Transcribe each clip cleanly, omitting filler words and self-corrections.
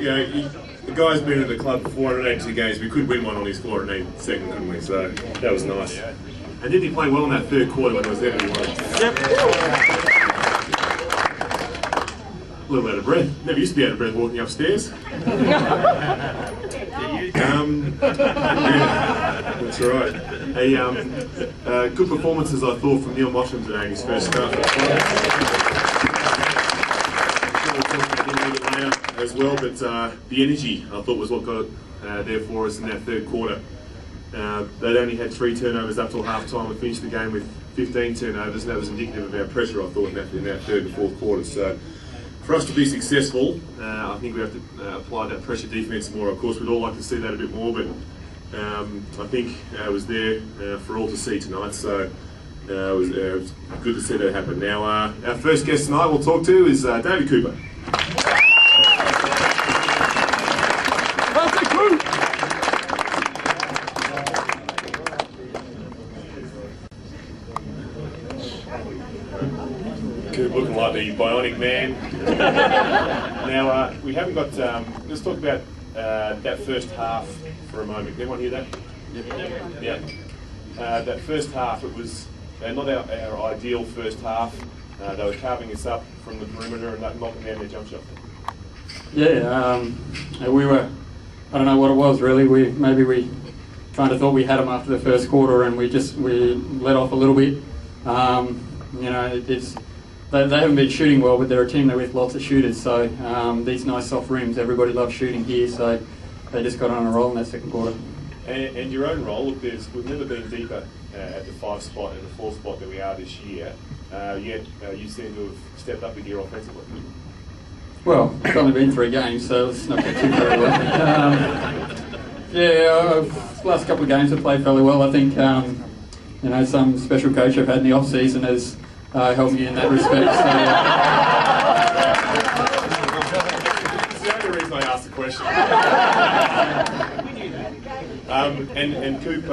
you know, the guy's been at the club for 482 games. We could win one on his 482nd, couldn't we? So that was nice. And didn't he play well in that third quarter when it was there to be won? Yep. A little out of breath. Never used to be out of breath walking upstairs. Yeah, that's right. Good performances, I thought, from Neil Mosham today in his first start. As well, but the energy, I thought, was what got it there for us in that third quarter. They'd only had 3 turnovers up till half time and finished the game with 15 turnovers, and that was indicative of our pressure, I thought, in that third and fourth quarter. So for us to be successful, I think we have to apply that pressure defence more. Of course, we'd all like to see that a bit more, but I think it was there for all to see tonight, so it was good to see that happen. Now, our first guest tonight we'll talk to is David Cooper. Looking like the bionic man. Now, we haven't got, let's talk about that first half for a moment. Can anyone hear that? Yep. Yeah. That first half, it was not our ideal first half. They were carving us up from the perimeter and knocking down their jump shot. Yeah, we were, I don't know what it was really, we kind of thought we had them after the first quarter and we let off a little bit. You know, they haven't been shooting well, but they're a team that with lots of shooters, so these nice soft rims, everybody loves shooting here, so they just got on a roll in that second quarter. And your own role, look, we've never been deeper at the 5 spot and the 4 spot than we are this year, yet you seem to have stepped up with your offensively. Well, it's only been 3 games, so let's not get too carried away. Last couple of games have played fairly well. I think you know, some special coach I've had in the off season has helped me in that respect. It's the only reason I asked the question. And Coop,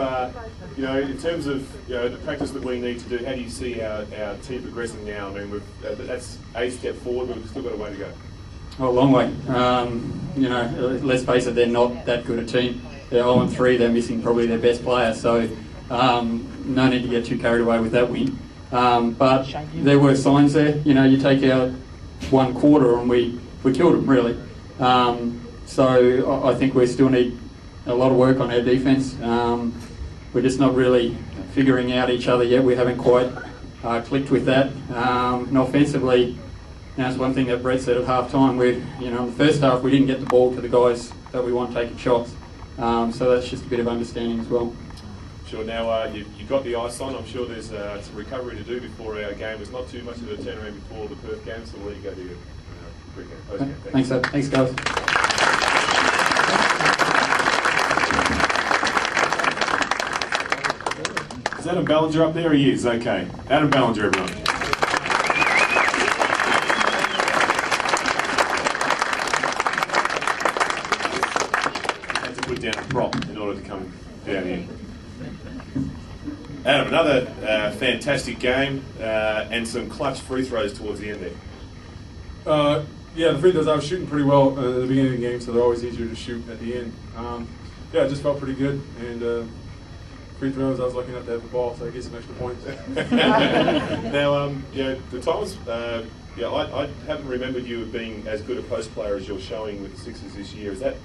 you know, in terms of the practice that we need to do, how do you see our team progressing now? I mean, that's a step forward, but we've still got a way to go. Oh, a long way. You know, let's face it, they're not that good a team. They're 0-3. They're missing probably their best player, so no need to get too carried away with that win. But there were signs there. You know, you take out 1 quarter and we killed them really. So I think we still need a lot of work on our defence. We're just not really figuring out each other yet. We haven't quite clicked with that. And offensively, that's one thing that Brett said at half time. In the first half we didn't get the ball to the guys that we want taking shots. So that's just a bit of understanding as well. Sure. Now you've got the ice on. I'm sure there's some recovery to do before our game. There's not too much of a turnaround before the Perth game, so we'll let you go to your pre-game, post-game. Thanks, sir. Thanks, guys. Is Adam Ballinger up there? He is. Okay. Adam Ballinger, everyone. Had to put down a prop in order to come down here. Adam, another fantastic game and some clutch free throws towards the end there. Yeah, the free throws I was shooting pretty well at the beginning of the game, so they're always easier to shoot at the end. Yeah, it just felt pretty good, and free throws I was lucky enough to have the ball, so I get some extra points. Now, the times, I haven't remembered you being as good a post player as you're showing with the Sixers this year. Is that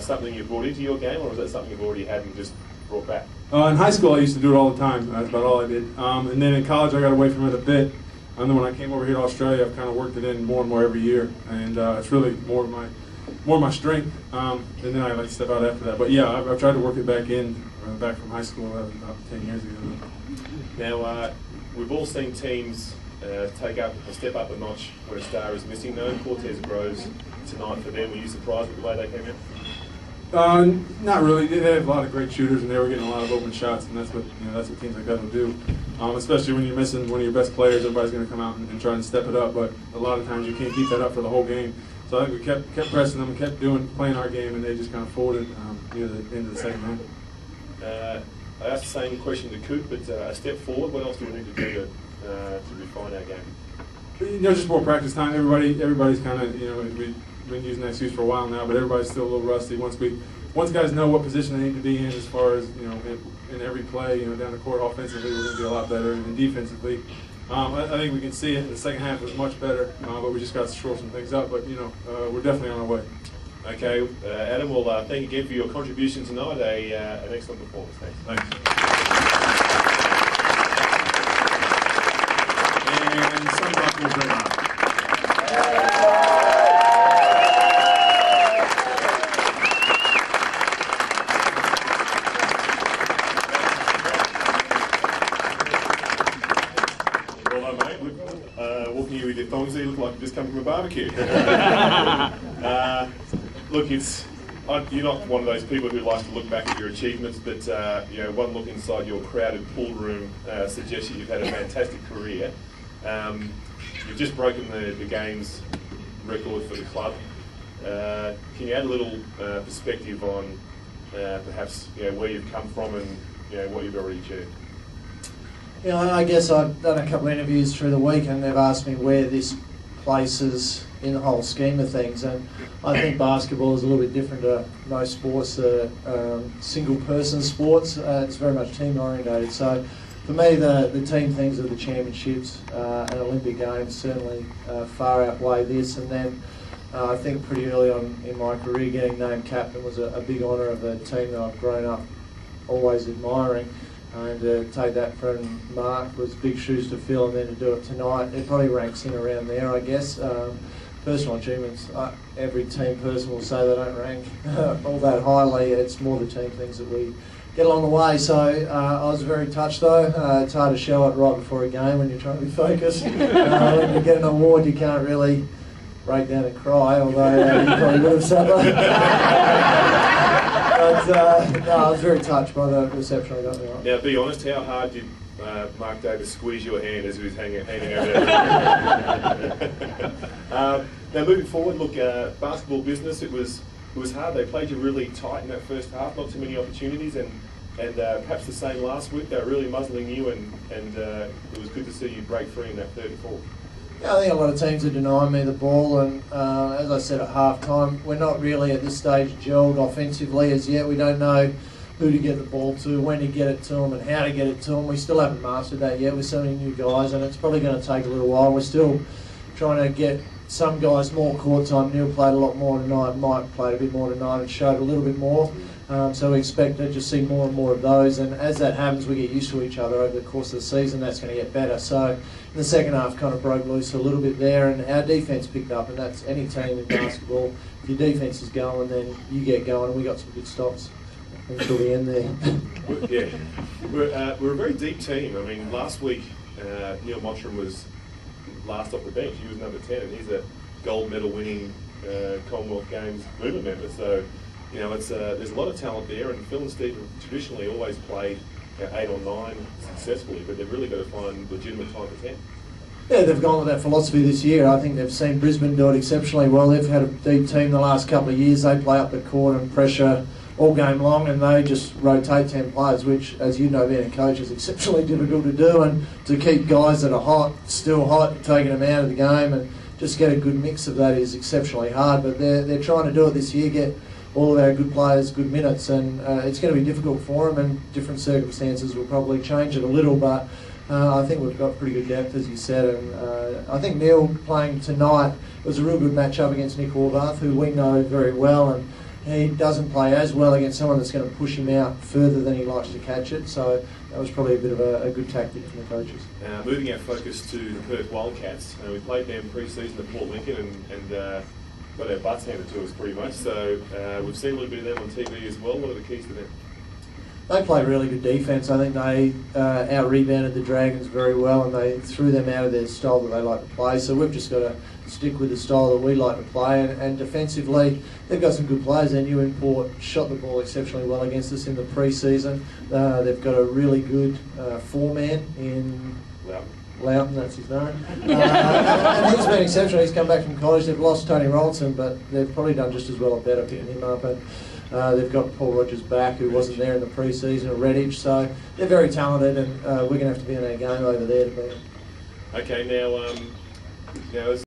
something you brought into your game, or is that something you've already had and just brought back? In high school, I used to do it all the time. That's about all I did. And then in college, I got away from it a bit. And then when I came over here to Australia, I've kind of worked it in more and more every year. And it's really more of my strength. And then I like to step out after that. But yeah, I've tried to work it back in, back from high school about 10 years ago. Now, we've all seen teams take up a step up a notch when a star is missing. No Cortez Bros tonight for them. Were you surprised with the way they came out? Not really. They have a lot of great shooters, and they were getting a lot of open shots, and that's what teams like that will do. Especially when you're missing one of your best players, everybody's going to come out and try and step it up. But a lot of times you can't keep that up for the whole game. So I think we kept pressing them, kept playing our game, and they just kind of folded near the end of the second half. I asked the same question to Coop, but a step forward. What else do we need to do to refine our game? Just more practice time. Everybody's kind of been using that excuse for a while now, but everybody's still a little rusty. Once guys know what position they need to be in, as far as in every play, down the court, offensively we're going to be a lot better, and defensively, I think we can see it. The second half was much better, but we just got to shore some things up. But we're definitely on our way. Okay, Adam, well, thank you again for your contribution tonight. An excellent performance. Thanks. And some basketball program. Well, mate, walking you with your thongs there, you look like you've just come from a barbecue. Look, you're not one of those people who likes to look back at your achievements, but one look inside your crowded pool room suggests you've had a fantastic career. You've just broken the games record for the club. Can you add a little perspective on perhaps where you've come from and what you've already achieved? Yeah, I guess I've done a couple of interviews through the week, and they've asked me where this places in the whole scheme of things, and I think basketball is a little bit different to most sports, single person sports. It's very much team orientated, so for me the team things of the championships and Olympic Games certainly far outweigh this. And then I think pretty early on in my career getting named captain was a big honour of a team that I've grown up always admiring. And to take that from Mark was big shoes to fill, and then to do it tonight, it probably ranks in around there, I guess. Personal achievements, every team person will say they don't rank all that highly. It's more the team things that we get along the way. So I was very touched though. It's hard to show it right before a game when you're trying to be focused. When you get an award, you can't really break down and cry, although you probably would have said that. But no, I was very touched by the reception I got there. Now, be honest, how hard did Mark Davis squeeze your hand as he was handing over that? Now, moving forward, look, basketball business, it was hard. They played you really tight in that first half, not too many opportunities, and perhaps the same last week. They were really muzzling you, and it was good to see you break free in that third and fourth. Yeah, I think a lot of teams are denying me the ball, and as I said at half time, we're not really at this stage gelled offensively as yet. We don't know who to get the ball to, when to get it to them, and how to get it to them. We still haven't mastered that yet with so many new guys, and it's probably going to take a little while. We're still trying to get some guys more court time. Neil played a lot more tonight, Mike played a bit more tonight and showed a little bit more. So we expect to just see more and more of those, and as that happens we get used to each other over the course of the season. That's going to get better. So in the second half kind of broke loose a little bit there, and our defence picked up, and that's any team in basketball. If your defence is going, then you get going, and we got some good stops until the end there. Yeah, we're a very deep team. I mean, last week Neil Mottram was last off the bench. He was number 10, and he's a gold medal winning Commonwealth Games movement member. So there's a lot of talent there, and Phil and Steve have traditionally always played 8 or 9 successfully, but they've really got to find legitimate time for 10. Yeah, they've gone with that philosophy this year. I think they've seen Brisbane do it exceptionally well. They've had a deep team the last couple of years. They play up the court and pressure all game long, and they just rotate 10 players, which, as you know, being a coach, is exceptionally difficult to do, and to keep guys that are hot, still hot, taking them out of the game, and just get a good mix of that is exceptionally hard. But they're trying to do it this year, get all of our good players good minutes, and it's going to be difficult for them, and different circumstances will probably change it a little, but I think we've got pretty good depth, as you said, and I think Neil playing tonight was a real good match-up against Nick Horvath, who we know very well, and he doesn't play as well against someone that's going to push him out further than he likes to catch it, so that was probably a bit of a good tactic from the coaches. Moving our focus to the Perth Wildcats, we played them pre-season at Port Lincoln and got our butts handed to us pretty much, so we've seen a little bit of them on TV as well. What are the keys to them? They played really good defence. I think they out-rebounded the Dragons very well, and they threw them out of their style that they like to play. So we've just got to stick with the style that we like to play. And defensively, they've got some good players. Their new import shot the ball exceptionally well against us in the pre-season. They've got a really good four-man in Loughton, that's his name. And he's been exceptional. He's come back from college. They've lost Tony Rollinson, but they've probably done just as well or better picking him up. And they've got Paul Rogers back, who wasn't there in the pre-season, at Redditch. So they're very talented, and we're going to have to be in our game over there to beat them. Okay, now